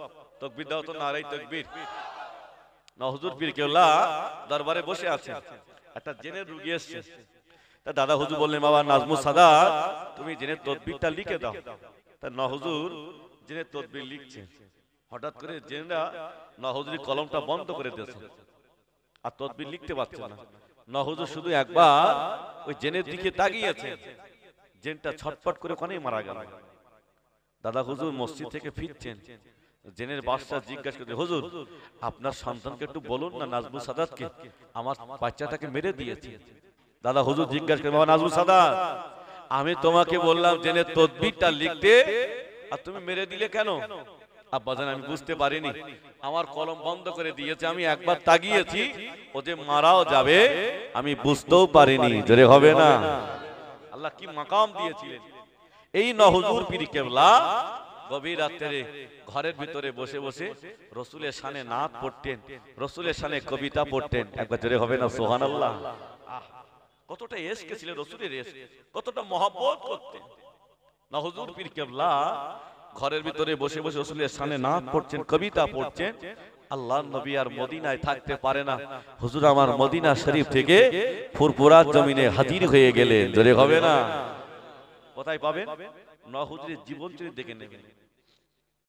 তাকবীর দাও তো, নারায়ে তাকবীর। নহুজুর পীর কেবলা দরবারে বসে আছেন, একটা জিনের রোগী এসেছে। তা দাদা হুজুর বললেন, বাবা নাজমুস সাদাত তুমি জিনের তদবিরটা লিখে দাও। তা নহুজুর জিনের তদবির লিখছেন। হঠাৎ করে জিনরা নহুজুরের কলমটা বন্ধ করে দিয়েছে, আর তদবির লিখতে পারছে না। নহুজুর শুধু একবার ওই জিনের দিকে তাকিয়েছে, জিনটা ছটফট করে ওখানেই মারা গেল। দাদা হুজুর মসজিদ থেকে ফিরছেন, জিনের বাদশা জিজ্ঞাসা করতে, হুজুর আপনার সন্তানকে একটু বলুন না নাজমুস সাদাতকে আমার বাচ্চাটাকে মেরে দিয়েছে। দাদা হুজুর জিজ্ঞাসা করেন, বাবা নাজমুস সাদাত আমি তোমাকে বললাম জিনের তদবিরটা লিখতে, আর তুমি মেরে দিলে কেন? আব্বাজান আমি বুঝতে পারিনি, আমার কলম বন্ধ করে দিয়েছে, আমি একবার তাকিয়েছি ও যে মারাও যাবে আমি বুঝতেও পারিনি। জোরে হবে না? আল্লাহ কি মাকাম দিয়েছিলেন। এই নহুজুর পীর কেবলা গভীর রাত্রে ঘরের ভিতরে বসে বসে রাসূলের শানে নাত পড়তেন, রাসূলের শানে কবিতা পড়তেন। একবার জোরে হবে না? সুবহানাল্লাহ। কতটা ইশক ছিল রাসূলের, ইশক কতটা মহব্বত করতেন। নহুজুর পীর কেবলা ঘরের ভিতরে বসে বসে রাসূলের শানে নাত পড়ছেন, কবিতা পড়ছেন। আল্লাহর নবী আর মদিনায় থাকতে পারে না, হুজুর আমার মদিনা শরীফ থেকে ফুরফুরা জমিনে হাজির হয়ে গেলেন। জোরে হবে না? কোথায় পাবেন? নহুজুরের জীবন চরিত্র দেখে নেবেন।